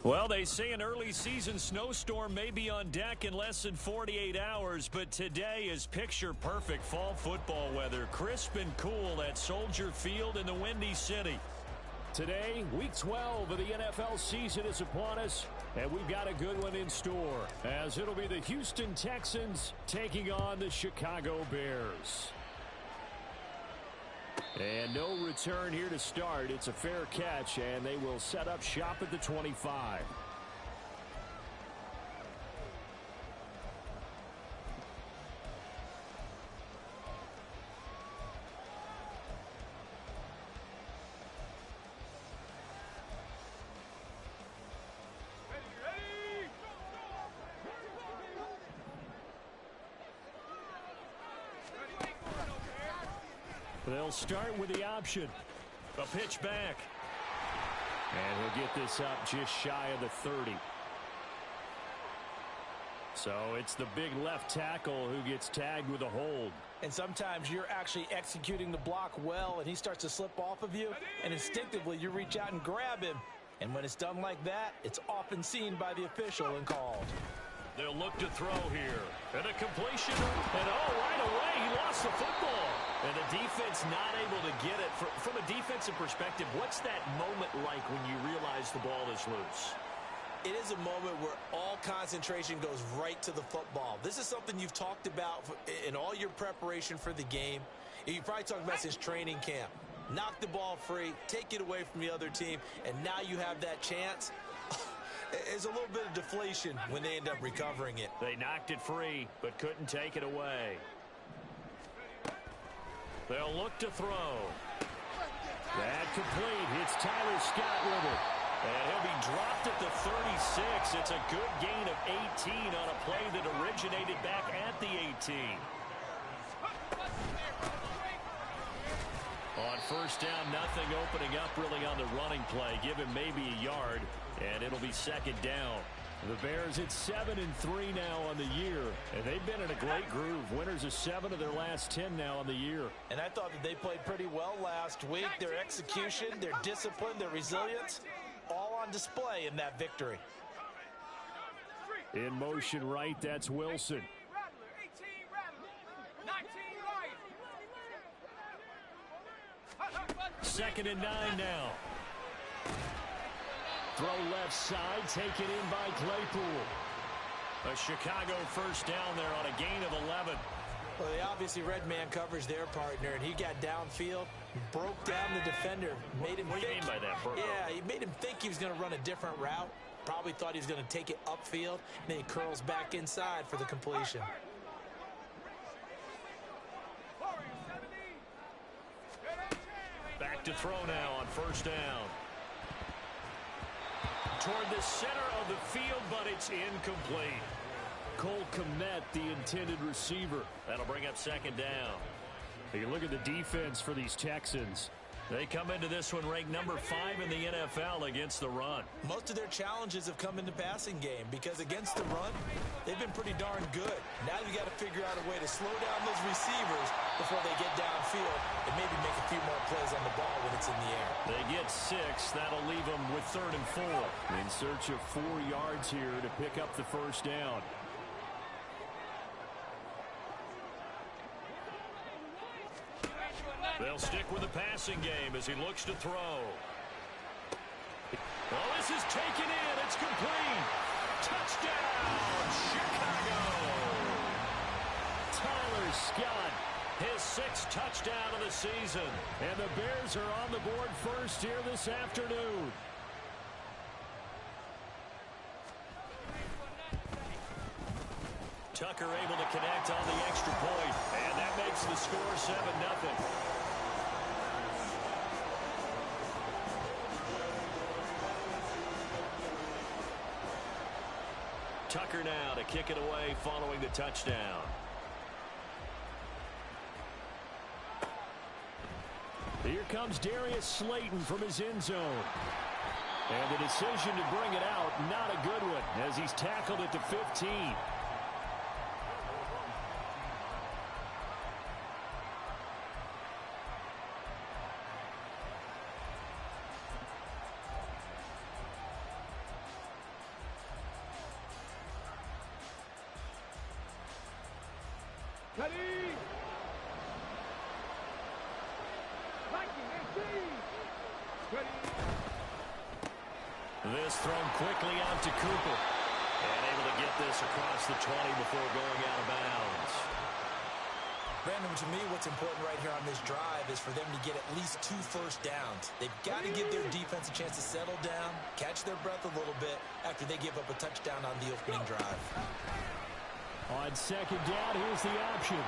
Well, they say an early season snowstorm may be on deck in less than 48 hours, but today is picture-perfect fall football weather. Crisp and cool at Soldier Field in the Windy City. Today, Week 12 of the NFL season is upon us, and we've got a good one in store, as it'll be the Houston Texans taking on the Chicago Bears. And no return here to start. It's a fair catch, and they will set up shop at the 25. They'll start with the option. A pitch back. And he'll get this up just shy of the 30. So it's the big left tackle who gets tagged with a hold. And sometimes you're actually executing the block well, and he starts to slip off of you, and instinctively you reach out and grab him. And when it's done like that, it's often seen by the official and called. They'll look to throw here. And a completion. And right away, he lost the football. And the defense not able to get it. From a defensive perspective, what's that moment like when you realize the ball is loose? It is a moment where all concentration goes right to the football. This is something you've talked about in all your preparation for the game. You probably talked about since training camp. Knock the ball free, take it away from the other team, and now you have that chance. There's a little bit of deflation when they end up recovering it. They knocked it free, but couldn't take it away. They'll look to throw. That complete. It's Tyler Scott with it. And he'll be dropped at the 36. It's a good gain of 18 on a play that originated back at the 18. On first down, nothing opening up really on the running play. Give him maybe a yard, and it'll be second down. The Bears at 7-3 now on the year, and they've been in a great groove. Winners of 7 of their last 10 now on the year. And I thought that they played pretty well last week. Their execution, their discipline, their resilience, all on display in that victory. In motion right, that's Wilson. 2nd and 9 now. Throw left side, taken in by Claypool. A Chicago first down there on a gain of 11. Well, they obviously red man covers their partner, and he got downfield, broke down the defender, made him What do you mean by that, Burrow? Yeah, he made him think he was going to run a different route. Probably thought he was going to take it upfield, and then he curls back inside for the completion. Back to throw now on first down. Toward the center of the field, but it's incomplete. Cole Kmet, the intended receiver. That'll bring up second down. You look at the defense for these Texans. They come into this one ranked number 5 in the NFL against the run. Most of their challenges have come in the passing game because against the run, they've been pretty darn good. Now you got to figure out a way to slow down those receivers before they get downfield and maybe make a few more plays on the ball when it's in the air. They get 6. That'll leave them with 3rd and 4. In search of 4 yards here to pick up the first down. They'll stick with the passing game as he looks to throw. Oh, this is taken in. It's complete. Touchdown, Chicago. Tyler Scott, his 6th touchdown of the season. And the Bears are on the board first here this afternoon. Tucker able to connect on the extra point, and that makes the score 7-0. Tucker now to kick it away following the touchdown. Here comes Darius Slayton from his end zone. And the decision to bring it out, not a good one, as he's tackled at the 15. This thrown quickly out to Cooper. And able to get this across the 20 before going out of bounds. Brandon, to me, what's important right here on this drive is for them to get at least 2 first downs. They've got to give their defense a chance to settle down, catch their breath a little bit after they give up a touchdown on the opening drive. On second down, here's the option.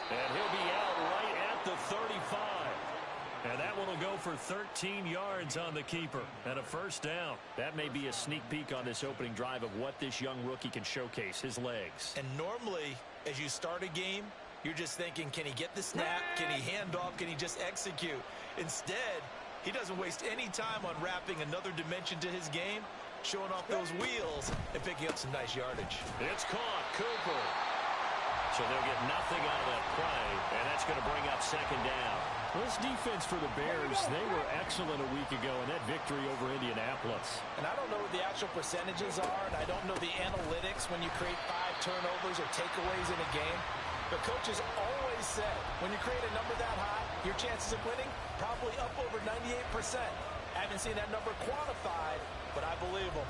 And he'll be out right at the 35. And that one will go for 13 yards on the keeper and a first down. That may be a sneak peek on this opening drive of what this young rookie can showcase, his legs. And normally, as you start a game, you're just thinking, can he get the snap? Can he hand off? Can he just execute? Instead, he doesn't waste any time on wrapping another dimension to his game, showing off those wheels and picking up some nice yardage. It's caught, Cooper. So they'll get nothing out of that play, and that's going to bring up second down. This defense for the Bears, they were excellent a week ago in that victory over Indianapolis. And I don't know what the actual percentages are, and I don't know the analytics when you create 5 turnovers or takeaways in a game. But coaches always said, when you create a number that high, your chances of winning probably up over 98%. I haven't seen that number quantified, but I believe them.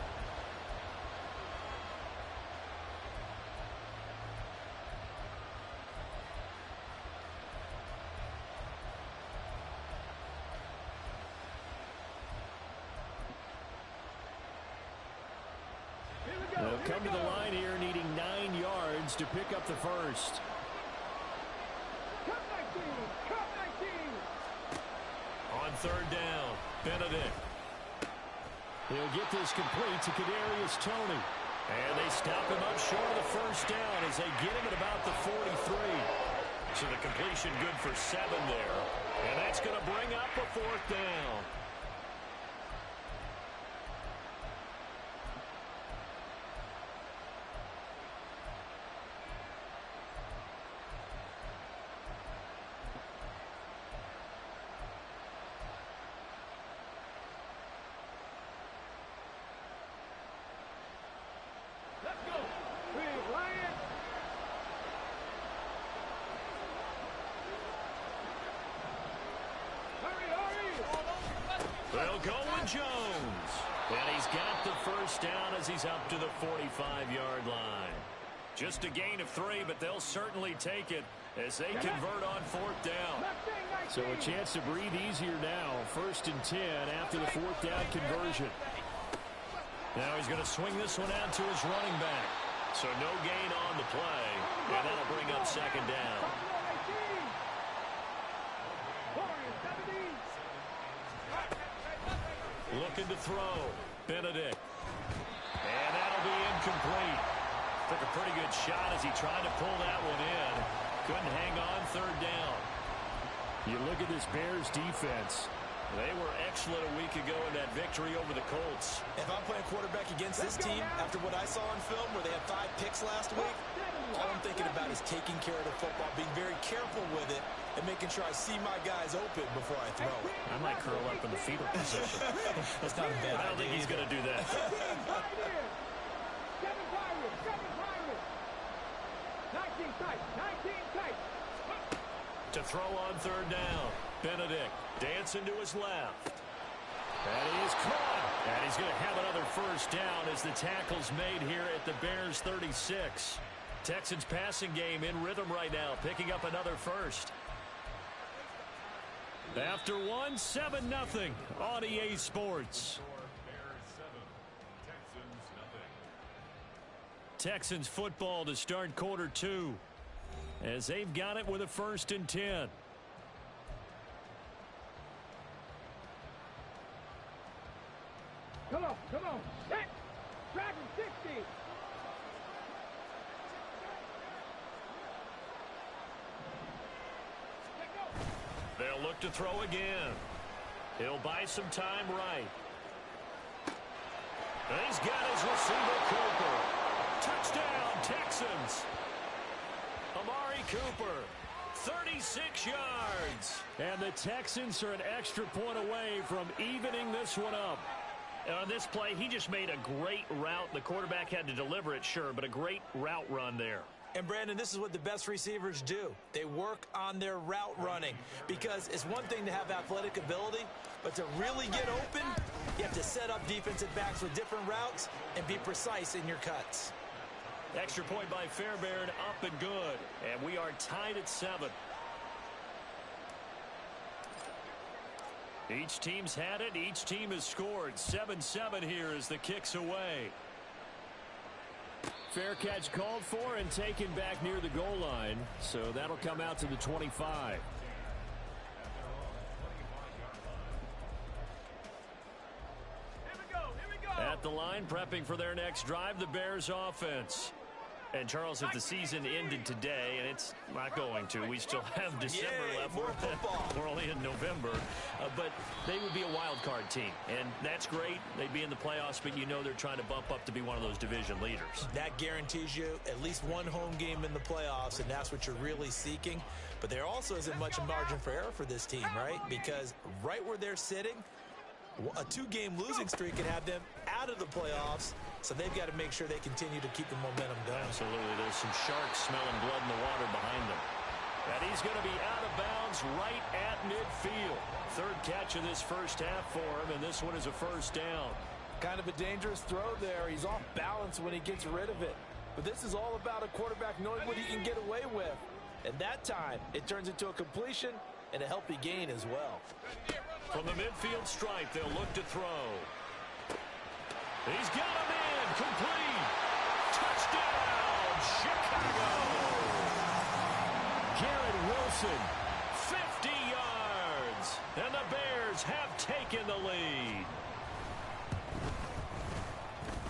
They'll come to the line here needing 9 yards to pick up the first. On third down, Benedict. He'll get this complete to Kadarius Toney. And they stop him up short of the first down as they get him at about the 43. So the completion good for 7 there. And that's going to bring up a 4th down. They'll go with Jones. And he's got the first down as he's up to the 45-yard line. Just a gain of 3, but they'll certainly take it as they convert on 4th down. So a chance to breathe easier now. 1st and 10 after the 4th down conversion. Now he's going to swing this one out to his running back. So no gain on the play, and that'll bring up second down. Looking to throw. Benedict. And that'll be incomplete. Took a pretty good shot as he tried to pull that one in. Couldn't hang on 3rd down. You look at this Bears defense. They were excellent a week ago in that victory over the Colts. If I'm playing quarterback against this team, after what I saw on film where they had 5 picks last week, all I'm thinking about is taking care of the football, being very careful with it, and making sure I see my guys open before I throw it. I might curl up in the fetal position. That's not a bad idea. I don't think he's going to do that. To throw on 3rd down. Benedict dancing to his left. And he is caught. And he's going to have another first down as the tackle's made here at the Bears 36. Texans passing game in rhythm right now, picking up another first. After 1, 7-0 on EA Sports. Texans football to start quarter 2 as they've got it with a 1st and 10. Come on. Hit. Dragon 60. They'll look to throw again. He'll buy some time right. And he's got his receiver, Cooper. Touchdown, Texans. Amari Cooper, 36 yards. And the Texans are an extra point away from evening this one up. And on this play, he just made a great route. The quarterback had to deliver it, sure, but a great route run there. And, Brandon, this is what the best receivers do. They work on their route running because it's one thing to have athletic ability, but to really get open, you have to set up defensive backs with different routes and be precise in your cuts. Extra point by Fairbairn, up and good. And we are tied at 7. Each team's had it. Each team has scored. 7-7 here as the kick's away. Fair catch called for and taken back near the goal line. So that'll come out to the 25. At the line, prepping for their next drive, the Bears offense. And, Charles, if the season ended today, and it's not going to, we still have December left. We're only in November. But they would be a wild card team, and that's great. They'd be in the playoffs, but you know they're trying to bump up to be one of those division leaders. That guarantees you at least one home game in the playoffs, and that's what you're really seeking. But there also isn't much margin for error for this team, right? Because right where they're sitting, a 2-game losing streak can have them out of the playoffs, so they've got to make sure they continue to keep the momentum going. Absolutely. There's some sharks smelling blood in the water behind them. And he's going to be out of bounds right at midfield. Third catch of this first half for him, and this one is a first down. Kind of a dangerous throw there. He's off balance when he gets rid of it. But this is all about a quarterback knowing what he can get away with. And that time, it turns into a completion and a healthy gain as well. From the midfield stripe, they'll look to throw. He's got him in. Complete. Touchdown, Chicago. Garrett Wilson, 50 yards. And the Bears have taken the lead.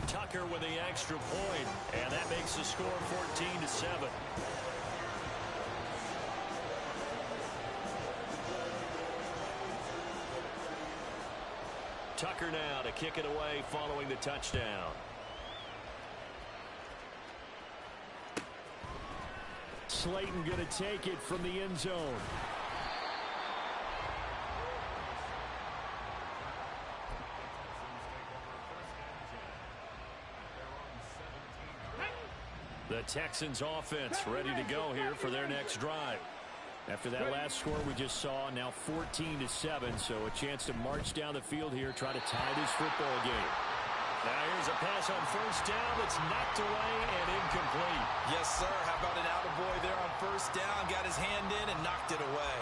Tucker with the extra point, and that makes the score 14-7. Tucker now to kick it away following the touchdown. Slayton going to take it from the end zone. The Texans offense ready to go here for their next drive. After that last score we just saw, now 14-7, so a chance to march down the field here, try to tie this football game. Now here's a pass on first down that's knocked away and incomplete. Yes, sir. How about an attaboy there on first down? Got his hand in and knocked it away.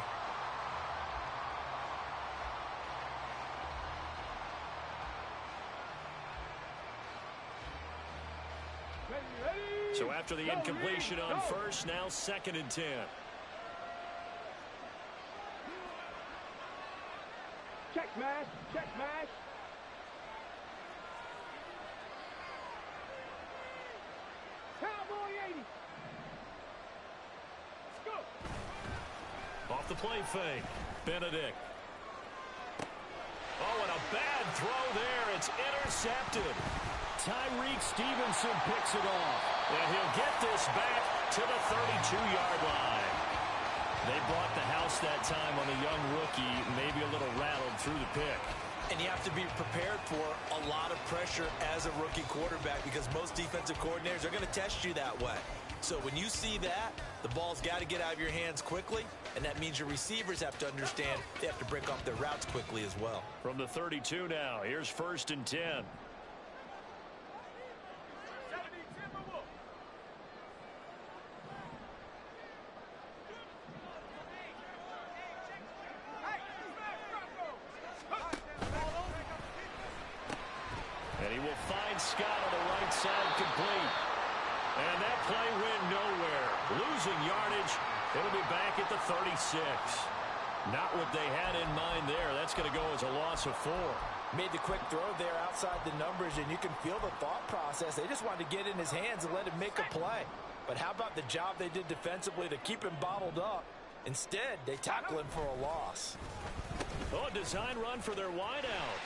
So after the incompletion on first, now 2nd and 10. Check smash, check smash. Cowboy 80. Go. Off the play fake, Benedict. Oh, and a bad throw there. It's intercepted. Tyreek Stevenson picks it off. And he'll get this back to the 32-yard line. They bought the house that time on a young rookie, maybe a little rattled through the pick. And you have to be prepared for a lot of pressure as a rookie quarterback because most defensive coordinators are going to test you that way. So when you see that, the ball's got to get out of your hands quickly, and that means your receivers have to understand they have to break off their routes quickly as well. From the 32 now, here's 1st and 10. And he will find Scott on the right side, complete. And that play went nowhere. Losing yardage. It'll be back at the 36. Not what they had in mind there. That's going to go as a loss of 4. Made the quick throw there outside the numbers, and you can feel the thought process. They just wanted to get in his hands and let him make a play. But how about the job they did defensively to keep him bottled up? Instead, they tackle him for a loss. Oh, a design run for their wideout.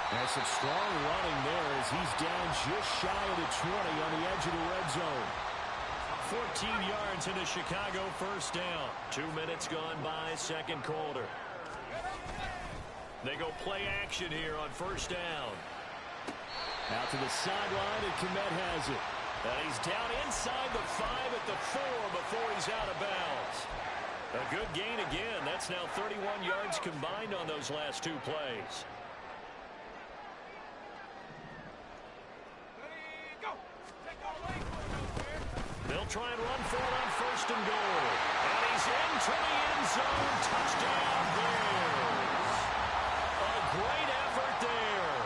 That's some strong running there as he's down just shy of the 20 on the edge of the red zone. 14 yards into Chicago, first down. 2 minutes gone by, second quarter. They go play action here on first down. Out to the sideline, and Kmet has it. And he's down inside the 5 at the 4 before he's out of bounds. A good gain again. That's now 31 yards combined on those last 2 plays. They'll try and run for it on 1st and goal. And he's into the end zone. Touchdown, Bears. A great effort there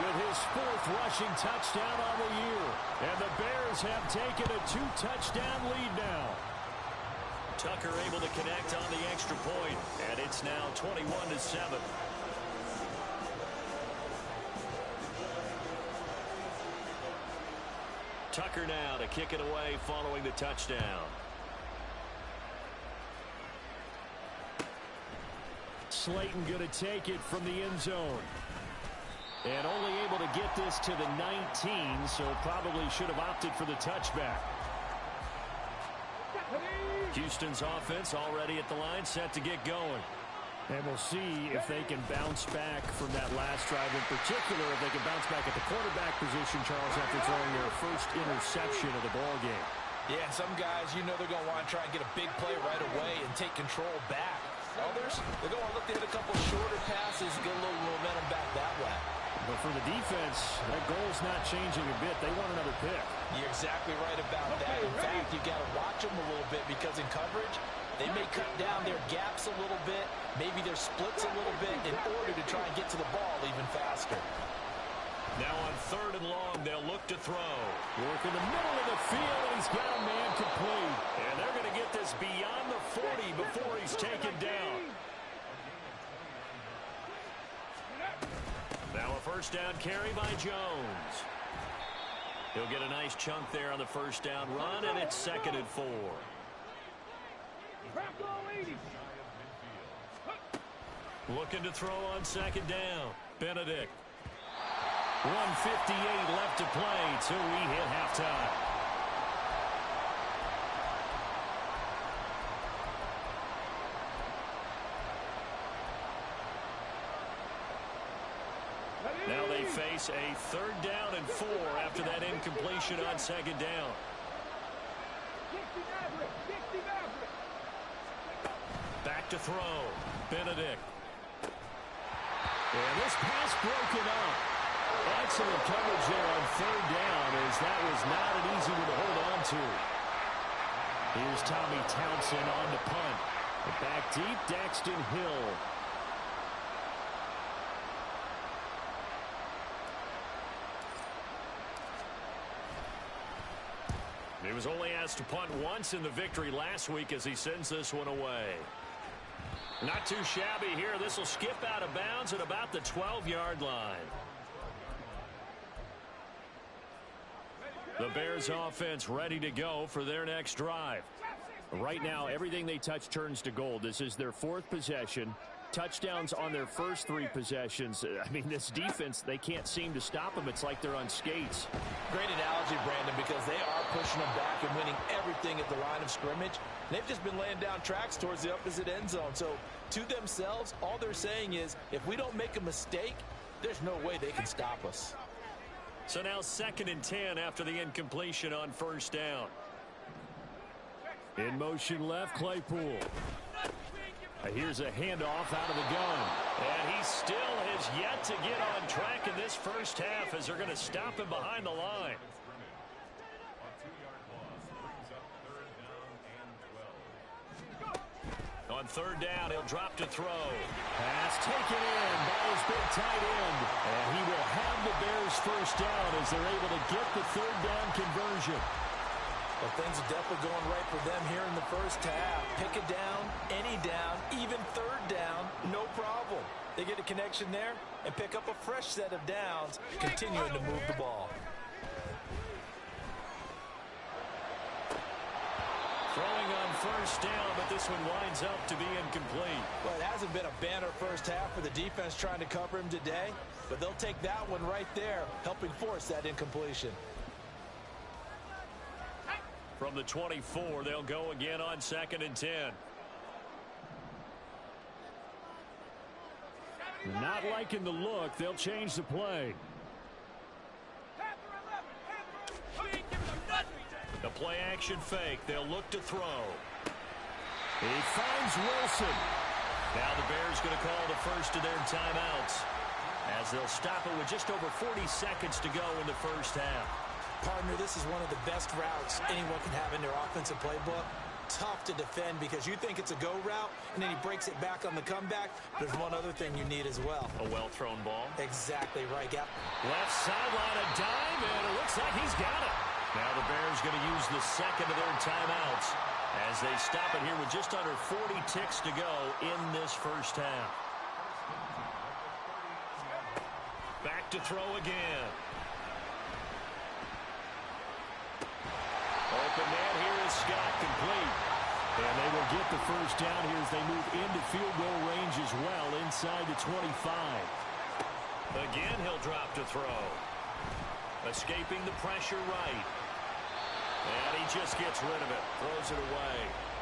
with his 4th rushing touchdown on the year. And the Bears have taken a 2-touchdown lead now. Tucker able to connect on the extra point, and it's now 21-7. Tucker now to kick it away following the touchdown. Slayton going to take it from the end zone. And only able to get this to the 19, so probably should have opted for the touchback. Houston's offense already at the line, set to get going. And we'll see if they can bounce back from that last drive in particular, if they can bounce back at the quarterback position, Charles, after throwing their first interception of the ball game. Yeah, and some guys, you know they're going to want to try and get a big play right away and take control back. Others, they're going to look to hit a couple shorter passes, get a little momentum back that way. But for the defense, that goal's not changing a bit. They want another pick. You're exactly right about that. In fact, you got to watch them a little bit because in coverage, they may cut down their gaps a little bit, maybe their splits a little bit in order to try and get to the ball even faster. Now on 3rd and long, they'll look to throw. Work in the middle of the field, and he's got a man complete. And they're going to get this beyond the 40 before he's taken down. Now a 1st down carry by Jones. He'll get a nice chunk there on the 1st down run, and it's 2nd and 4. Looking to throw on 2nd down. Benedict. 1:58 left to play till we hit halftime. Now they face a 3rd down and 4 after that incompletion on 2nd down. Back to throw. Benedict. And this pass broken up. Excellent coverage there on 3rd down, as that was not an easy one to hold on to. Here's Tommy Townsend on the punt. Back deep, Daxton Hill. He was only asked to punt once in the victory last week as he sends this one away. Not too shabby here. This will skip out of bounds at about the 12-yard line. The Bears offense ready to go for their next drive. Right now, everything they touch turns to gold. This is their 4th possession. Touchdowns on their first 3 possessions. I mean, this defense, they can't seem to stop them. It's like they're on skates. Great analogy, Brandon, because they are pushing them back and winning everything at the line of scrimmage. They've just been laying down tracks towards the opposite end zone. So, to themselves, all they're saying is, if we don't make a mistake, there's no way they can stop us. So now 2nd and 10 after the incompletion on 1st down. In motion left, Claypool. Here's a handoff out of the gun. And he still has yet to get on track in this first half as they're going to stop him behind the line. On 3rd down, he'll drop to throw. Pass taken in by his big tight end. And he will have the Bears 1st down as they're able to get the 3rd down conversion. Well, things are definitely going right for them here in the first half. Pick a down, any down, even 3rd down, no problem. They get a connection there and pick up a fresh set of downs, continuing to move the ball. Throwing on 1st down, but this one winds up to be incomplete. Well, it hasn't been a banner first half for the defense trying to cover him today, but they'll take that one right there, helping force that incompletion. From the 24, they'll go again on 2nd and 10. Not liking the look. They'll change the play. A play-action fake. They'll look to throw. He finds Wilson. Now the Bears going to call the first of their timeouts, as they'll stop it with just over 40 seconds to go in the first half. Partner, this is one of the best routes anyone can have in their offensive playbook. Tough to defend because you think it's a go route, and then he breaks it back on the comeback. There's one other thing you need as well. A well-thrown ball. Exactly right. Yep. Left sideline, a dime, and it looks like he's got it. Now the Bears going to use the second of their timeouts as they stop it here with just under 40 ticks to go in this first half. Back to throw again. Open man here is Scott, complete. And they will get the first down here as they move into field goal range as well inside the 25. Again, he'll drop to throw. Escaping the pressure right. And he just gets rid of it. Throws it away.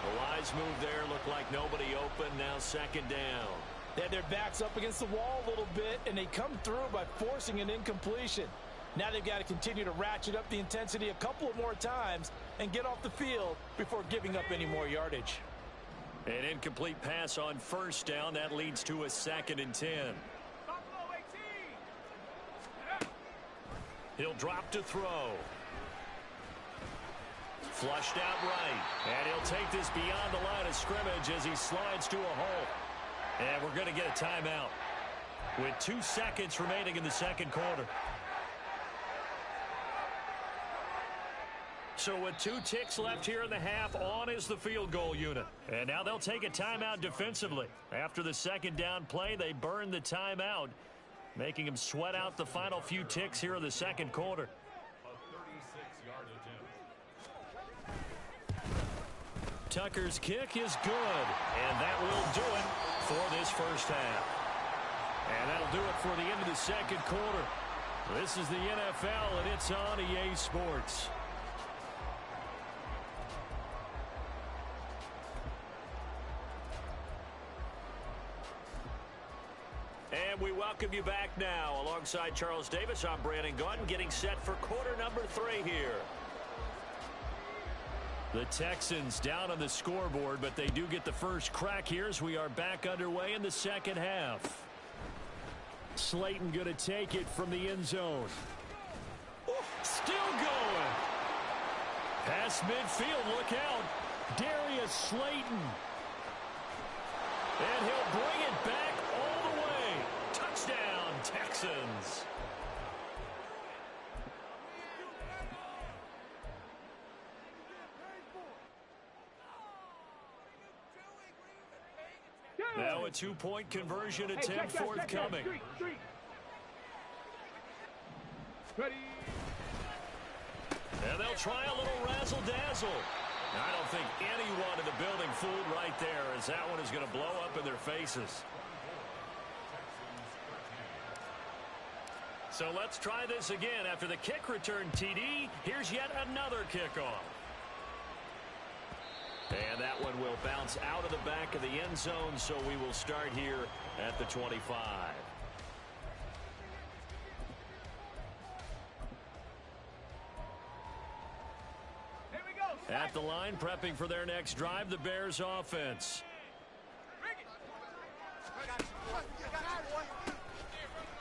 The wise move there. Looked like nobody open. Now second down. They had their backs up against the wall a little bit, and they come through by forcing an incompletion. Now they've got to continue to ratchet up the intensity a couple of more times and get off the field before giving up any more yardage. An incomplete pass on first down. That leads to a 2nd and 10. He'll drop to throw. Flushed out right. And he'll take this beyond the line of scrimmage as he slides to a hole. And we're going to get a timeout with 2 seconds remaining in the second quarter. So with 2 ticks left here in the half, on is the field goal unit. And now they'll take a timeout defensively. After the second down play, they burn the timeout, making them sweat out the final few ticks here in the second quarter. Tucker's kick is good, and that will do it for this first half. And that'll do it for the end of the second quarter. This is the NFL, and it's on EA Sports. And we welcome you back now. Alongside Charles Davis, I'm Brandon Gunn, getting set for quarter number 3 here. The Texans down on the scoreboard, but they do get the first crack here as we are back underway in the second half. Slayton going to take it from the end zone. Still going. Past midfield, look out. Darius Slayton. And he'll bring it back all the way. Touchdown, Texans. Now a 2-point conversion attempt forthcoming. And they'll try a little razzle-dazzle. I don't think anyone in the building fooled right there, as that one is going to blow up in their faces. So let's try this again. After the kick return TD, here's yet another kickoff. And that one will bounce out of the back of the end zone, so we will start here at the 25. At the line, prepping for their next drive, the Bears offense.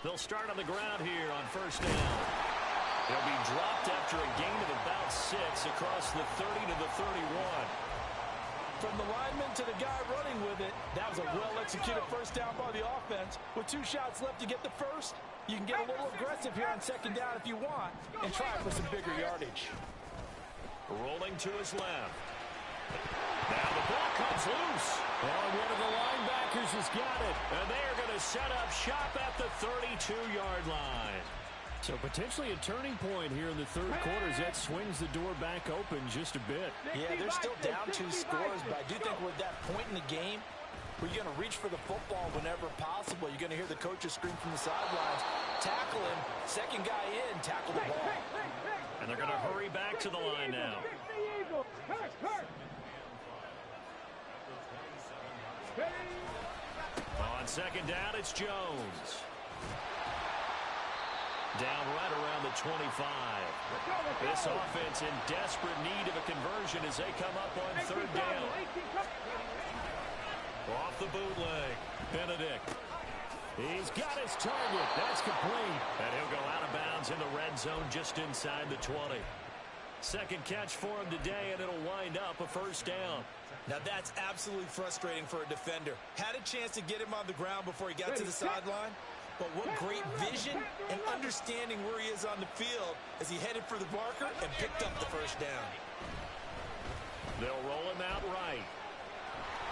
They'll start on the ground here on first down. They'll be dropped after a gain of about 6 across the 30 to the 31. From the lineman to the guy running with it, that was a well-executed first down by the offense. With 2 shots left to get the first, you can get a little aggressive here on second down if you want and try for some bigger yardage. Rolling to his left. Now the ball comes loose. And one of the linebackers has got it. And they are going to set up shop at the 32-yard line. So potentially a turning point here in the third quarter as that swings the door back open just a bit. Yeah, they're still down 2 scores, but I do think we're at that point in the game where you're going to reach for the football whenever possible. You're going to hear the coaches scream from the sidelines, tackle him, second guy in, tackle the ball. And they're going to hurry back to the line now. On second down, it's Jones. Down right around the 25. This offense in desperate need of a conversion as they come up on third down. Off the bootleg. Benedict. He's got his target. That's complete. And he'll go out of bounds in the red zone just inside the 20. Second catch for him today, and it'll wind up a first down. Now that's absolutely frustrating for a defender. Had a chance to get him on the ground before he got to the sideline. But what great vision and understanding where he is on the field as he headed for the marker and picked up the first down. They'll roll him out right.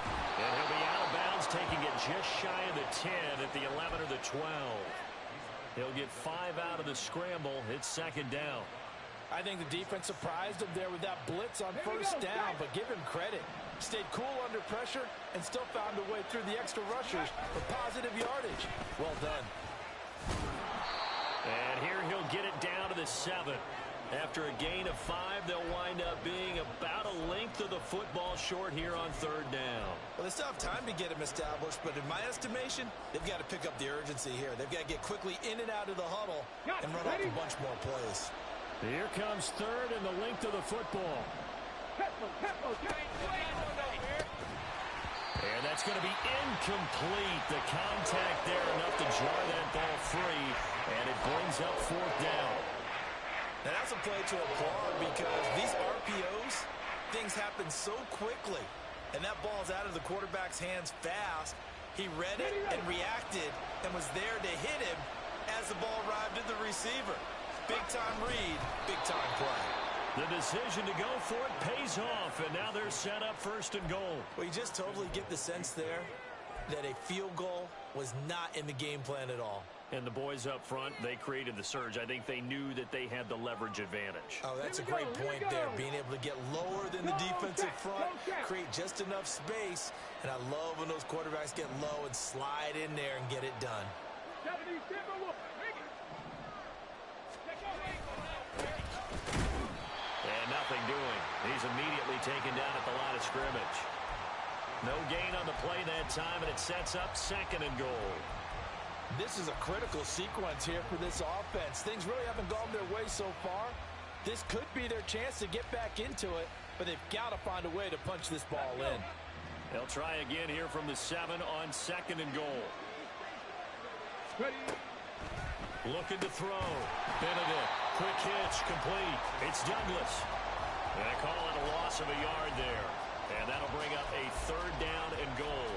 And he'll be out of bounds, taking it just shy of the 10 at the 11 or the 12. He'll get 5 out of the scramble. It's second down. I think the defense surprised him there with that blitz on first down, but give him credit. Stayed cool under pressure and still found a way through the extra rushers for positive yardage. Well done. And here he'll get it down to the 7. After a gain of 5, they'll wind up being about a length of the football short here on third down. Well, they still have time to get him established, but in my estimation, they've got to pick up the urgency here. They've got to get quickly in and out of the huddle and run off a bunch more plays. Here comes third and the length of the football. And that's going to be incomplete. The contact there enough to jar that ball free, and it brings up fourth down. And that's a play to applaud because these RPOs, things happen so quickly. And that ball's out of the quarterback's hands fast. He read it and reacted and was there to hit him as the ball arrived at the receiver. Big-time read, big-time play. The decision to go for it pays off, and now they're set up first and goal. Well, you just totally get the sense there that a field goal was not in the game plan at all. And the boys up front, they created the surge. I think they knew that they had the leverage advantage. Oh, that's a great point there. Being able to get lower than the defensive front, create just enough space. And I love when those quarterbacks get low and slide in there and get it done. And nothing doing. He's immediately taken down at the line of scrimmage. No gain on the play that time, and it sets up second and goal. This is a critical sequence here for this offense. Things really haven't gone their way so far. This could be their chance to get back into it, but they've got to find a way to punch this ball in. They'll try again here from the 7 on second and goal. Looking to throw. Benedict. Quick hitch. Complete. It's Douglas. And they call it a loss of a yard there. And that'll bring up a third down and goal.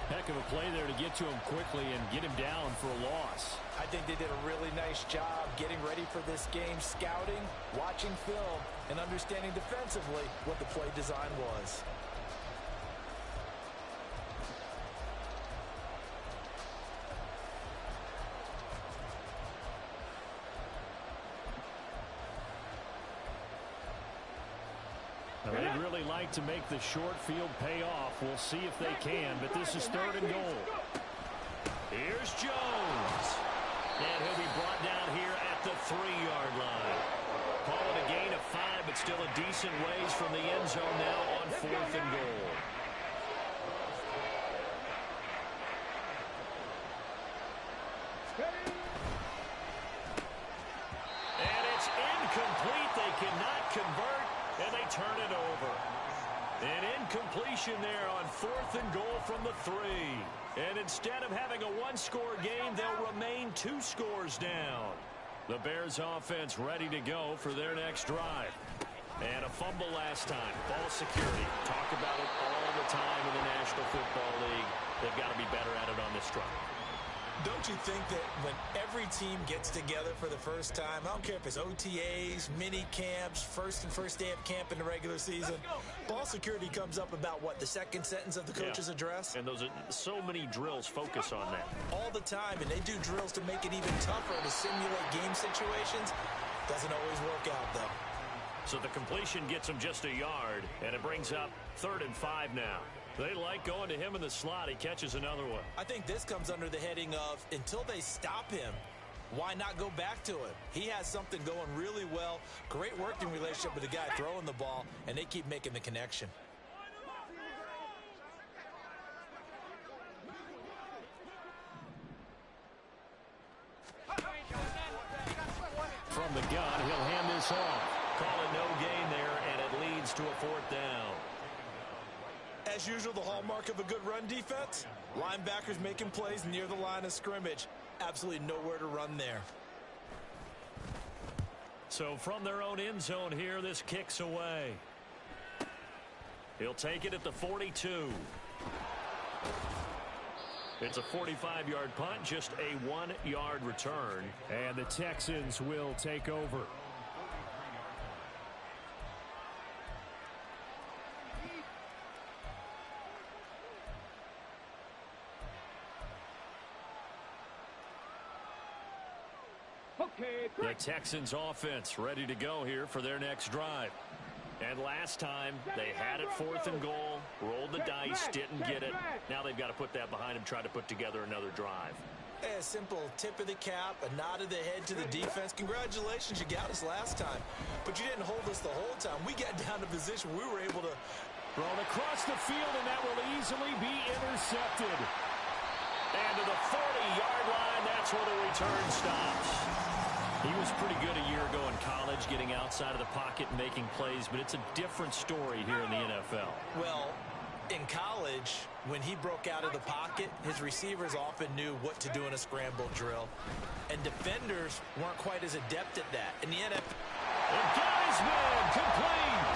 Heck of a play there to get to him quickly and get him down for a loss. I think they did a really nice job getting ready for this game, scouting, watching film, and understanding defensively what the play design was. They'd really like to make the short field pay off. We'll see if they can, but this is third and goal. Here's Jones. And he'll be brought down here at the 3-yard line. Calling a gain of 5, but still a decent ways from the end zone now on fourth and goal. And it's incomplete. They cannot convert. And they turn it over. An incompletion there on fourth and goal from the 3. And instead of having a one-score game, they'll remain 2 scores down. The Bears offense ready to go for their next drive. And a fumble last time. Ball security. Talk about it all the time in the National Football League. They've got to be better at it on this drive. Don't you think that when every team gets together for the first time, I don't care if it's OTAs, mini camps, first day of camp in the regular season, ball security comes up about what, the second sentence of the coach's address? And those are so many drills focus on that. All the time, and they do drills to make it even tougher to simulate game situations. Doesn't always work out, though. So the completion gets him just a yard, and it brings up 3rd and 5 now. They like going to him in the slot. He catches another one. I think this comes under the heading of, until they stop him, why not go back to him? He has something going really well. Great working relationship with the guy throwing the ball, and they keep making the connection. from the gun. He'll hand this off. Call it no gain there, and it leads to a fourth down. As usual, the hallmark of a good run defense, linebackers making plays near the line of scrimmage. Absolutely nowhere to run there. So from their own end zone here, this kicks away. He'll take it at the 42. It's a 45-yard punt, just a 1-yard return. And the Texans will take over. The Texans offense ready to go here for their next drive. And last time, they had it 4th and goal, rolled the dice, didn't get it. Now they've got to put that behind them, try to put together another drive. A simple tip of the cap, a nod of the head to the defense. Congratulations, you got us last time. But you didn't hold us the whole time. We got down to position we were able to... Thrown across the field, and that will easily be intercepted. And to the 40-yard line, that's where the return stops. He was pretty good a year ago in college, getting outside of the pocket and making plays, but it's a different story here in the NFL. Well, in college, when he broke out of the pocket, his receivers often knew what to do in a scramble drill, and defenders weren't quite as adept at that. In the NFL, it got his man complete,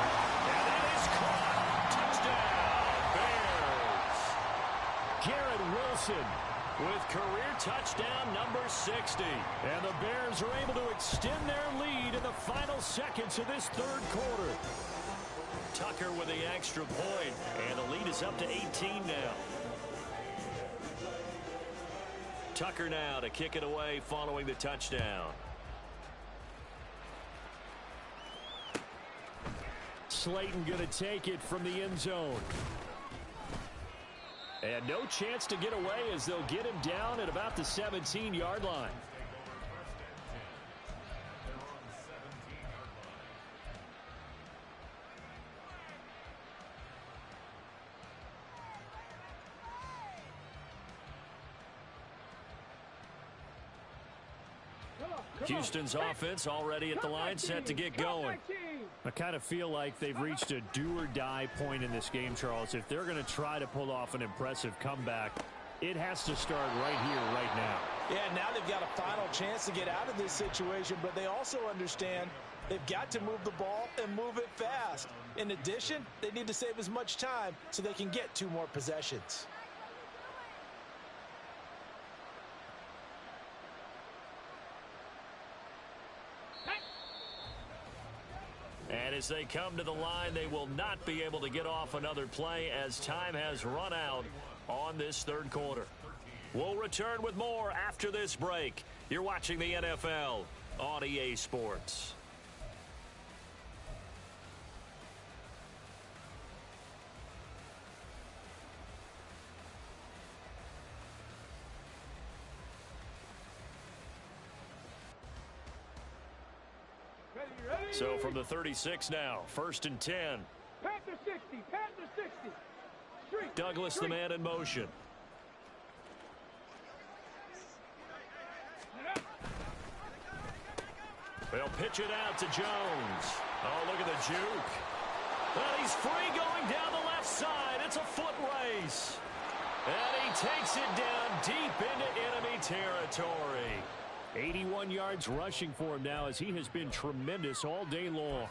and that is caught. Touchdown, Bears. Garrett Wilson with career touchdown number 60. And the Bears are able to extend their lead in the final seconds of this third quarter. Tucker with the extra point, and the lead is up to 18 now. Tucker now to kick it away following the touchdown. Slayton going to take it from the end zone. And no chance to get away as they'll get him down at about the 17-yard line. Houston's offense already at the line, set to get going. I kind of feel like they've reached a do-or-die point in this game, Charles. If they're going to try to pull off an impressive comeback, it has to start right here, right now. Yeah, now they've got a final chance to get out of this situation, but they also understand they've got to move the ball and move it fast. In addition, they need to save as much time so they can get 2 more possessions. And as they come to the line, they will not be able to get off another play as time has run out on this third quarter. We'll return with more after this break. You're watching the NFL on EA Sports. So from the 36 now, 1st and 10. Panther 60, Panther 60. Street, Douglas, the man in motion. They'll pitch it out to Jones. Oh, look at the juke. And he's free going down the left side. It's a foot race. And he takes it down deep into enemy territory. 81 yards rushing for him now as he has been tremendous all day long.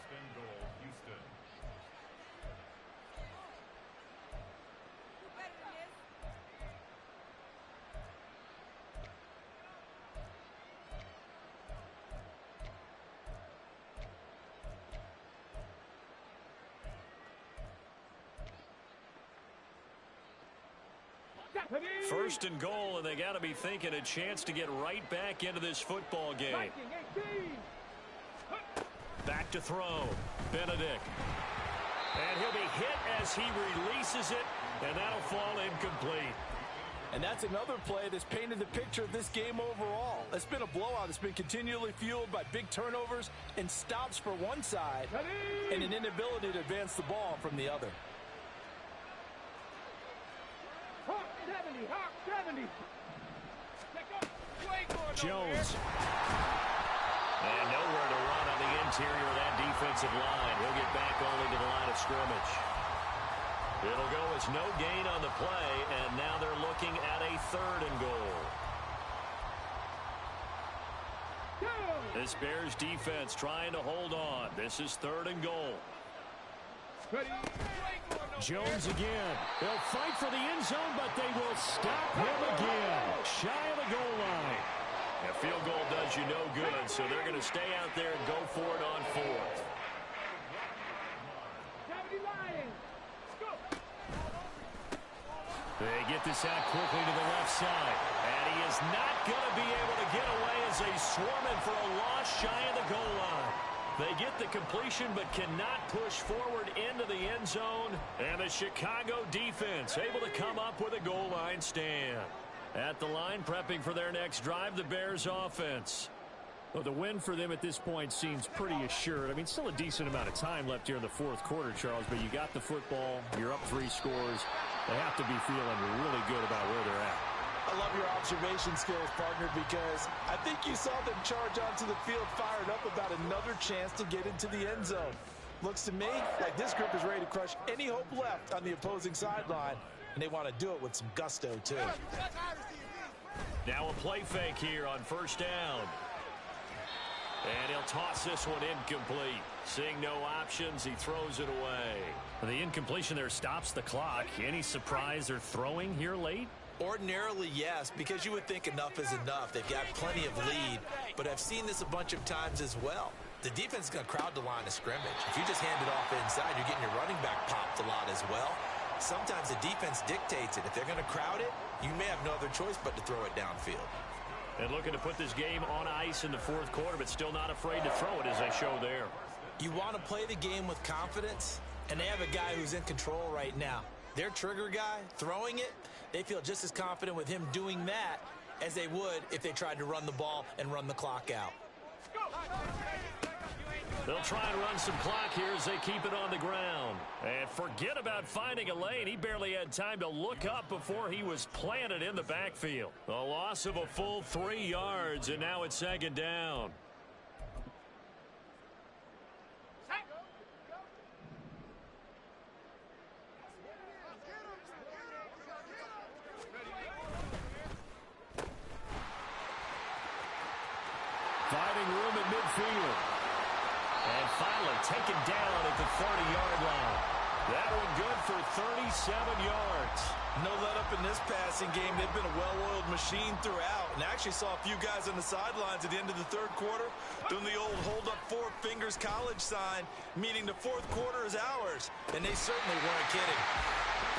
First and goal, and they got to be thinking a chance to get right back into this football game. Back to throw. Benedict. And he'll be hit as he releases it, and that'll fall incomplete. And that's another play that's painted the picture of this game overall. It's been a blowout. It's been continually fueled by big turnovers and stops for one side and an inability to advance the ball from the other. Hawk 70, Hawk 70. Jones. And nowhere to interior of that defensive line. He'll get back only to the line of scrimmage. It'll go as no gain on the play, and now they're looking at a 3rd and goal. This Bears defense trying to hold on. This is 3rd and goal. Jones again. They'll fight for the end zone, but they will stop him again. Shy of the goal line. A field goal does you no good, so they're going to stay out there and go for it on 4th. They get this out quickly to the left side. And he is not going to be able to get away as they swarm him for a loss shy of the goal line. They get the completion but cannot push forward into the end zone. And the Chicago defense able to come up with a goal line stand. At the line, prepping for their next drive, the Bears offense. Well, the win for them at this point seems pretty assured. I mean, still a decent amount of time left here in the 4th quarter, Charles, but you got the football. You're up 3 scores. They have to be feeling really good about where they're at. I love your observation skills, partner, because I think you saw them charge onto the field fired up about another chance to get into the end zone. Looks to me like this group is ready to crush any hope left on the opposing sideline, and they want to do it with some gusto, too. Now a play fake here on 1st down. And he'll toss this one incomplete. Seeing no options, he throws it away. The incompletion there stops the clock. Any surprise they're throwing here late? Ordinarily, yes, because you would think enough is enough. They've got plenty of lead, but I've seen this a bunch of times as well. The defense is going to crowd the line of scrimmage. If you just hand it off inside, you're getting your running back popped a lot as well. Sometimes the defense dictates it. If they're going to crowd it, you may have no other choice but to throw it downfield. And looking to put this game on ice in the 4th quarter, but still not afraid to throw it as they show there. You want to play the game with confidence, and they have a guy who's in control right now. Their trigger guy, throwing it, they feel just as confident with him doing that as they would if they tried to run the ball and run the clock out. They'll try and run some clock here as they keep it on the ground. And forget about finding a lane. He barely had time to look up before he was planted in the backfield. A loss of a full 3 yards, and now it's 2nd down. Finding room at midfield. And finally taken down at the 30-yard line. That one good for 37 yards. No let up in this passing game. They've been a well-oiled machine throughout. And I actually saw a few guys on the sidelines at the end of the 3rd quarter doing the old hold up 4 fingers college sign, meaning the 4th quarter is ours. And they certainly weren't kidding.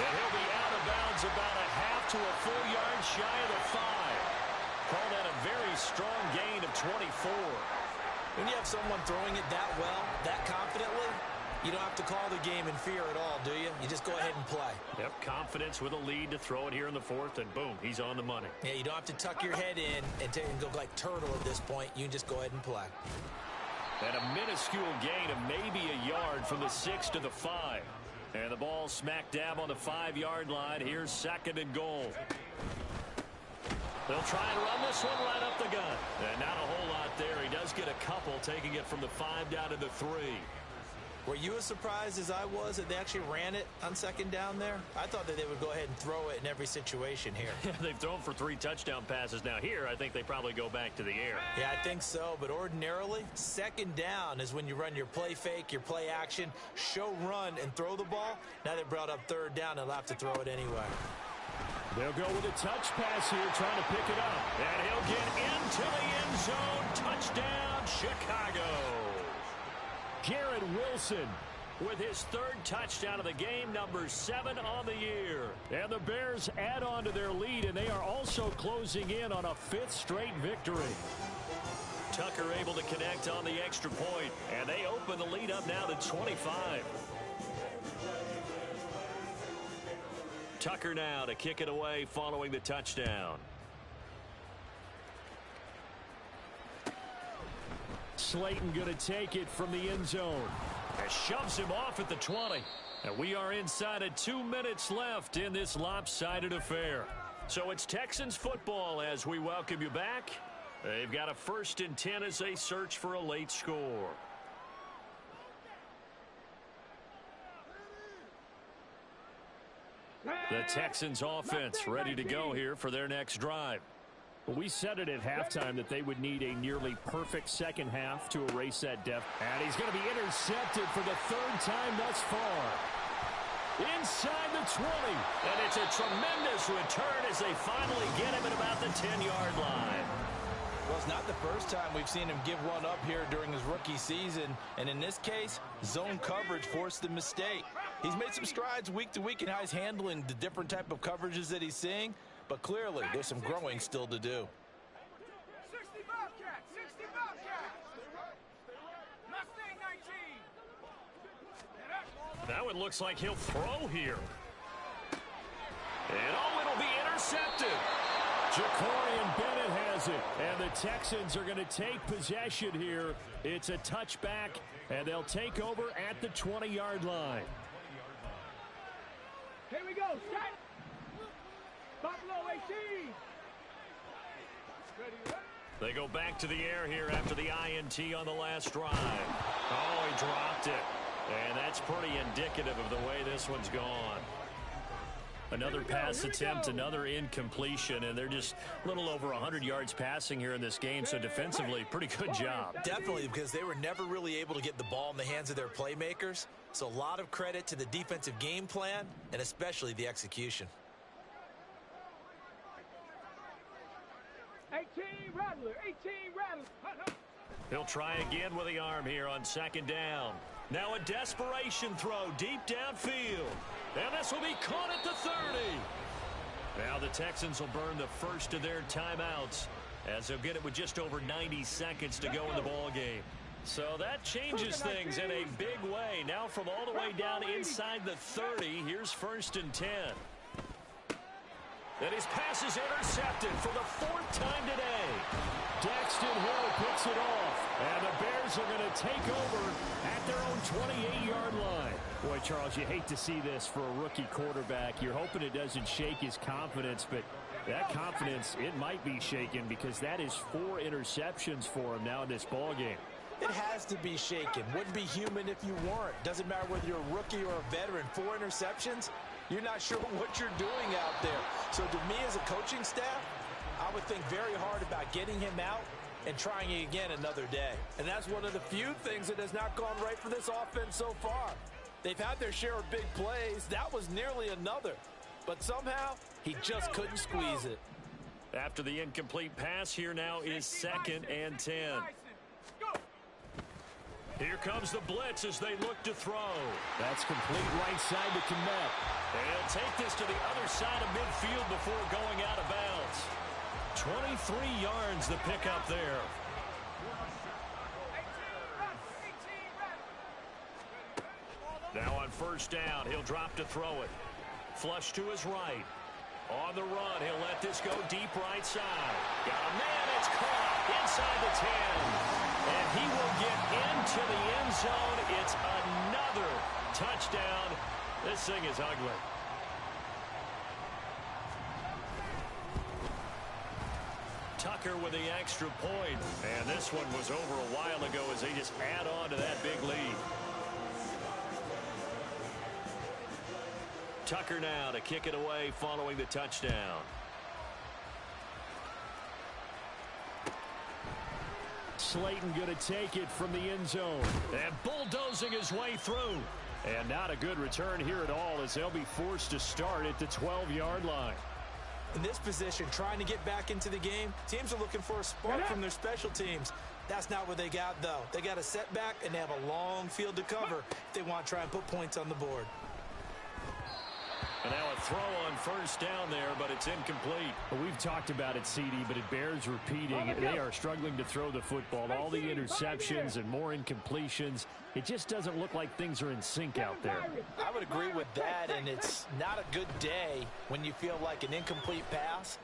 And he'll be out of bounds about a half to a full yard shy of the 5. Call that a very strong gain of 24. When you have someone throwing it that well, that confidently, you don't have to call the game in fear at all, do you? You just go ahead and play. Yep, confidence with a lead to throw it here in the 4th, and boom, he's on the money. Yeah, you don't have to tuck your head in and go like turtle at this point. You can just go ahead and play. And a minuscule gain of maybe a yard from the 6 to the 5. And the ball smack dab on the 5-yard line. Here's 2nd and goal. They'll try and run this one right up the gut. And not a whole lot there. He does get a couple, taking it from the 5 down to the 3. Were you as surprised as I was that they actually ran it on 2nd down there? I thought that they would go ahead and throw it in every situation here. Yeah, they've thrown for 3 touchdown passes. Now here, I think they probably go back to the air. Yeah, I think so. But ordinarily, 2nd down is when you run your play fake, your play action, show run, and throw the ball. Now they brought up 3rd down. They'll have to throw it anyway. They'll go with a touch pass here, trying to pick it up. And he'll get into the end zone. Touchdown, Chicago. Garrett Wilson with his 3rd touchdown of the game, number 7 on the year. And the Bears add on to their lead, and they are also closing in on a 5th straight victory. Tucker able to connect on the extra point, and they open the lead up now to 25. Tucker now to kick it away following the touchdown. Slayton going to take it from the end zone. And shoves him off at the 20. And we are inside of 2 minutes left in this lopsided affair. So it's Texans football as we welcome you back. They've got a 1st and 10 as they search for a late score. The Texans offense ready to go here for their next drive. We said it at halftime that they would need a nearly perfect second half to erase that deficit. And he's going to be intercepted for the third time thus far. Inside the 20. And it's a tremendous return as they finally get him at about the 10-yard line. Well, it's not the first time we've seen him give one up here during his rookie season. And in this case, zone coverage forced the mistake. He's made some strides week to week in how he's handling the different type of coverages that he's seeing. But clearly, there's some growing still to do. 60 Bobcats, 60 Bobcats. Mustang 19. Now it looks like he'll throw here. And it'll be intercepted. Ja'Cory Bennett has it. And the Texans are going to take possession here. It's a touchback, and they'll take over at the 20-yard line. Here we go. Set. Buffalo 18. They go back to the air here after the INT on the last drive. Oh, he dropped it. And that's pretty indicative of the way this one's gone. Another pass attempt, another incompletion, and they're just a little over 100 yards passing here in this game, so defensively, pretty good job. Definitely, because they were never really able to get the ball in the hands of their playmakers. So a lot of credit to the defensive game plan, and especially the execution. 18 Rattler, 18 Rattler. He'll try again with the arm here on second down. Now a desperation throw deep downfield. And this will be caught at the 30. Now the Texans will burn the first of their timeouts as they'll get it with just over 90 seconds to go in the ball game. So that changes things in a big way. Now from all the way down inside the 30, here's 1st and 10. And his pass is intercepted for the 4th time today. Daxton Hill picks it off. And the Bears are going to take over at their own 28-yard line. Boy, Charles, you hate to see this for a rookie quarterback. You're hoping it doesn't shake his confidence, but that confidence, it might be shaken because that is 4 interceptions for him now in this ballgame. It has to be shaken. Wouldn't be human if you weren't. Doesn't matter whether you're a rookie or a veteran. 4 interceptions, you're not sure what you're doing out there. So to me as a coaching staff, I would think very hard about getting him out and trying it again another day. And that's one of the few things that has not gone right for this offense so far. They've had their share of big plays. That was nearly another. But somehow, he just couldn't squeeze it. After the incomplete pass, here now is 2nd and 10. Here comes the blitz as they look to throw. That's complete right side to Kmet. They'll take this to the other side of midfield before going out of bounds. 23 yards the pickup there. Now on 1st down, he'll drop to throw it. Flush to his right. On the run, he'll let this go deep right side. Got a man, it's caught inside the 10. And he will get into the end zone. It's another touchdown. This thing is ugly. Tucker with the extra point. And this one was over a while ago as they just add on to that big lead. Tucker now to kick it away following the touchdown. Slayton going to take it from the end zone. And bulldozing his way through. And not a good return here at all as they'll be forced to start at the 12-yard line. In this position, trying to get back into the game, teams are looking for a spark from their special teams. That's not what they got, though. They got a setback, and they have a long field to cover if they want to try and put points on the board. And now a throw on 1st down there, but it's incomplete. Well, we've talked about it, CD, but it bears repeating. They are struggling to throw the football. All the interceptions and more incompletions. It just doesn't look like things are in sync out there. I would agree with that, and it's not a good day when you feel like an incomplete pass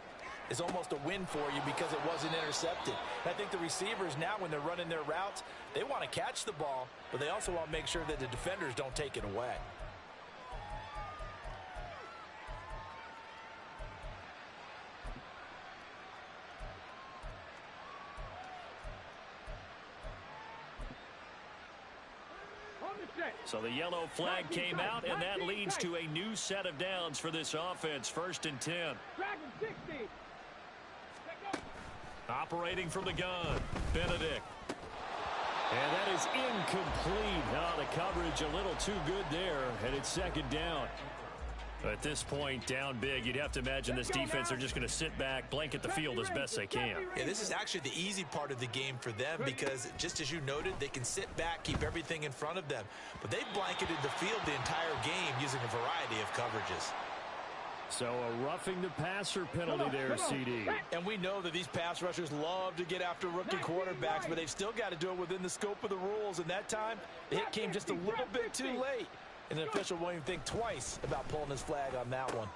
is almost a win for you because it wasn't intercepted. And I think the receivers now, when they're running their routes, they want to catch the ball, but they also want to make sure that the defenders don't take it away. On the So the yellow flag came out, and that leads to a new set of downs for this offense. 1st and 10. Operating from the gun, Benedict. And that is incomplete. Oh, the coverage a little too good there, and it's 2nd down. At this point, down big, you'd have to imagine this defense are just going to sit back, blanket the field as best they can. Yeah, this is actually the easy part of the game for them because, just as you noted, they can sit back, keep everything in front of them. But they've blanketed the field the entire game using a variety of coverages. So a roughing the passer penalty there, CD. And we know that these pass rushers love to get after rookie quarterbacks, but they've still got to do it within the scope of the rules. And that time, the hit came just a little bit too late. And an official won't even think twice about pulling his flag on that one.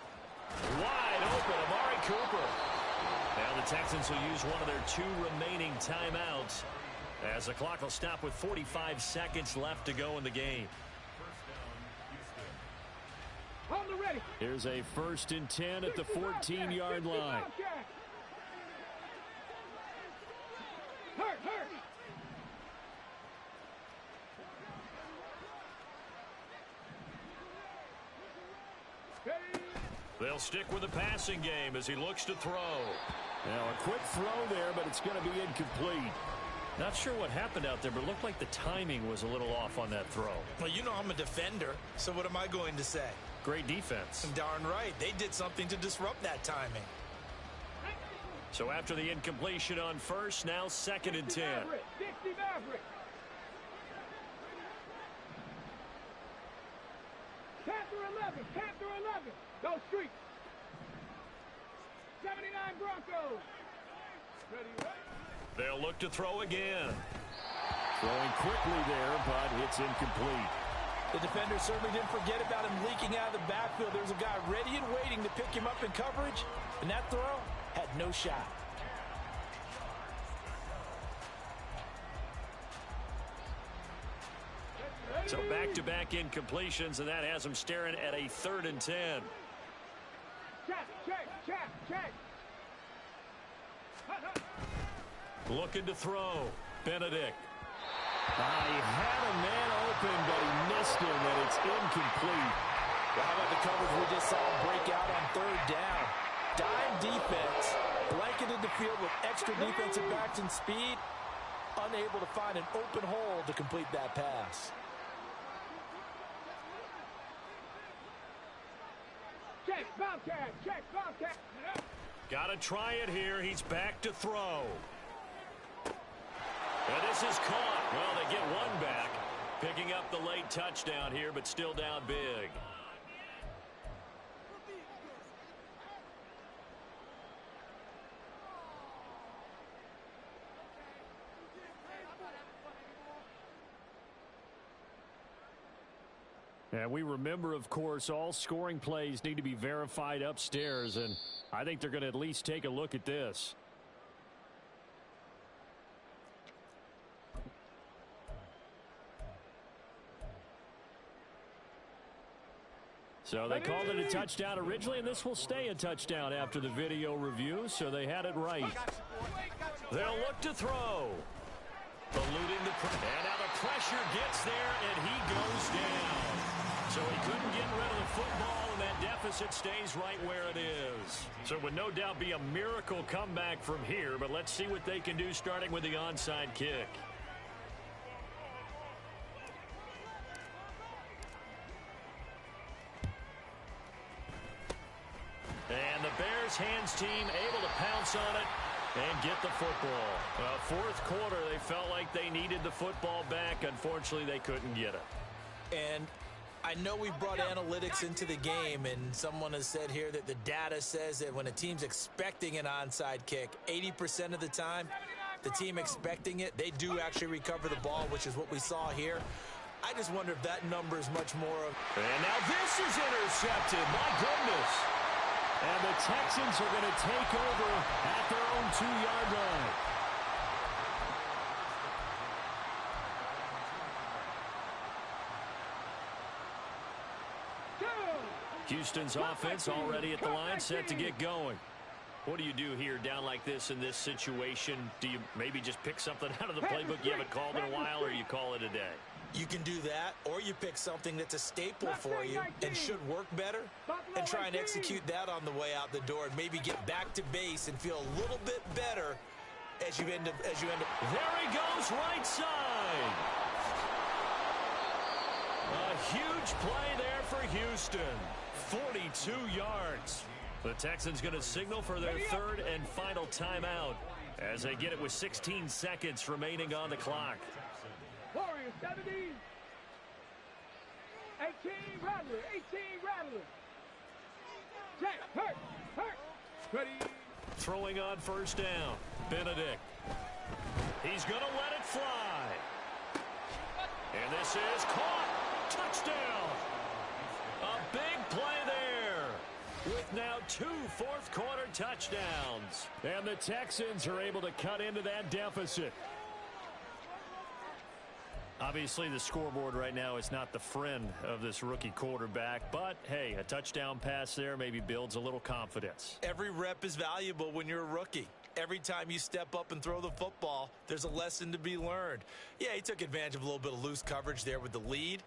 Wide open, Amari Cooper. Now the Texans will use one of their 2 remaining timeouts as the clock will stop with 45 seconds left to go in the game. Here's a 1st and 10 at the 14-yard line. They'll stick with the passing game as he looks to throw. Now a quick throw there, but it's going to be incomplete. Not sure what happened out there, but it looked like the timing was a little off on that throw. Well, you know I'm a defender, so what am I going to say? Great defense. Darn right. They did something to disrupt that timing. So after the incompletion on 1st, now 2nd and 10. Panther 11. Go street. 79 Broncos. Ready, right? They'll look to throw again. Throwing quickly there, but it's incomplete. The defender certainly didn't forget about him leaking out of the backfield. There's a guy ready and waiting to pick him up in coverage, and that throw had no shot. So back-to-back incompletions, and that has him staring at a 3rd and 10. Check. Looking to throw. Benedict. He had a man open, but he missed him, and it's incomplete. Well, how about the coverage we just saw break out on 3rd down? Dime defense, blanketed the field with extra defensive backs and speed, unable to find an open hole to complete that pass. Check, Bobcat. Got to try it here. He's back to throw. And this is caught. Well, they get one back. Picking up the late touchdown here, but still down big. And we remember, of course, all scoring plays need to be verified upstairs, and I think they're going to at least take a look at this. So they called it a touchdown originally, and this will stay a touchdown after the video review, so they had it right. They'll look to throw. Eluding the and now the pressure gets there, and he goes down. So he couldn't get rid of the football, and that deficit stays right where it is. So it would no doubt be a miracle comeback from here, but let's see what they can do starting with the onside kick. And the Bears hands team able to pounce on it and get the football. Well, 4th quarter, they felt like they needed the football back. Unfortunately, they couldn't get it. And I know we brought analytics into the game, and someone has said here that the data says that when a team's expecting an onside kick, 80% of the time, the team expecting it, they do actually recover the ball, which is what we saw here. I just wonder if that number is much more of... And now this is intercepted. My goodness. And the Texans are going to take over at their own 2-yard line. Houston's offense already at the line, set to get going. What do you do here down like this in this situation? Do you maybe just pick something out of the playbook you haven't called in a while, or you call it a day? You can do that, or you pick something that's a staple for you and should work better and try and execute that on the way out the door and maybe get back to base and feel a little bit better as you end up. There he goes, right side. A huge play there for Houston. 42 yards. The Texans going to signal for their third and final timeout as they get it with 16 seconds remaining on the clock. Warriors 70. 18 Rattler. 18 Rattler. Jack, hurt. Ready. Throwing on first down. Benedict. He's going to let it fly. And this is caught. Touchdown. A big play there with now 2 fourth-quarter touchdowns. And the Texans are able to cut into that deficit. Obviously, the scoreboard right now is not the friend of this rookie quarterback. But, hey, a touchdown pass there maybe builds a little confidence. Every rep is valuable when you're a rookie. Every time you step up and throw the football, there's a lesson to be learned. Yeah, he took advantage of a little bit of loose coverage there with the lead.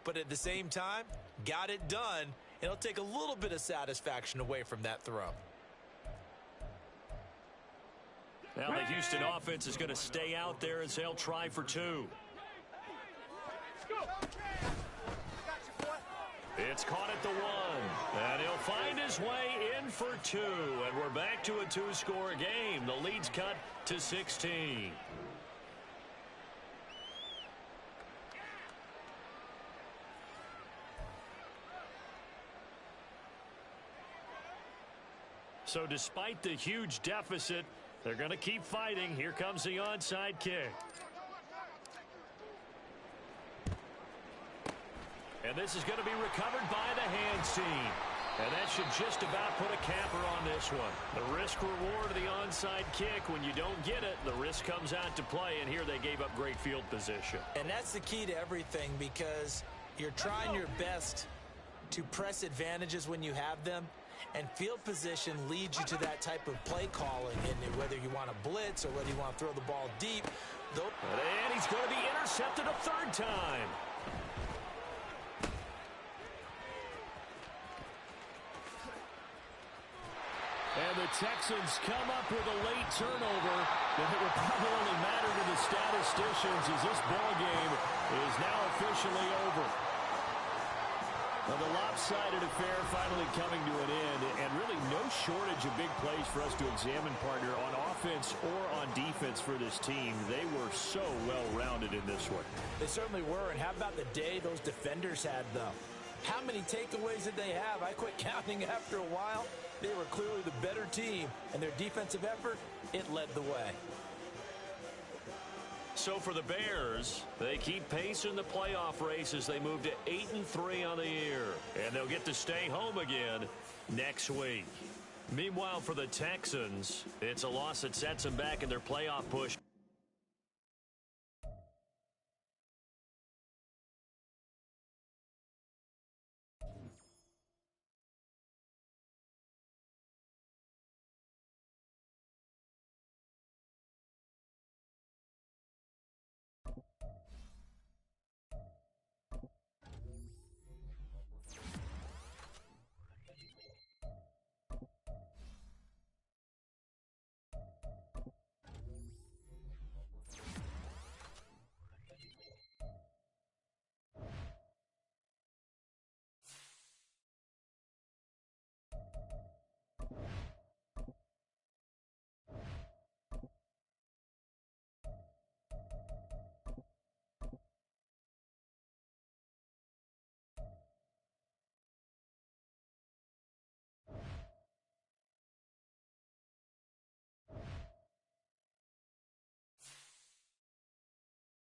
But at the same time, got it done. And it'll take a little bit of satisfaction away from that throw. Now the Houston offense is going to stay out there as they'll try for 2. It's caught at the 1. And he'll find his way in for 2. And we're back to a 2-score game. The lead's cut to 16. So despite the huge deficit, they're going to keep fighting. Here comes the onside kick. And this is going to be recovered by the hands team. And that should just about put a capper on this one. The risk-reward of the onside kick, when you don't get it, the risk comes out to play, and here they gave up great field position. And that's the key to everything, because you're trying your best to press advantages when you have them, and field position leads you to that type of play calling, and whether you want to blitz or whether you want to throw the ball deep. And he's going to be intercepted a 3rd time. And the Texans come up with a late turnover. And it will probably only matter to the statisticians as this ball game is now officially over. Now the lopsided affair finally coming to an end, and really no shortage of big plays for us to examine, partner, on offense or on defense for this team. They were so well-rounded in this one. They certainly were, and how about the day those defenders had, though? How many takeaways did they have? I quit counting after a while. They were clearly the better team, and their defensive effort, it led the way. So for the Bears, they keep pace in the playoff race as they move to 8-3 on the year. And they'll get to stay home again next week. Meanwhile, for the Texans, it's a loss that sets them back in their playoff push.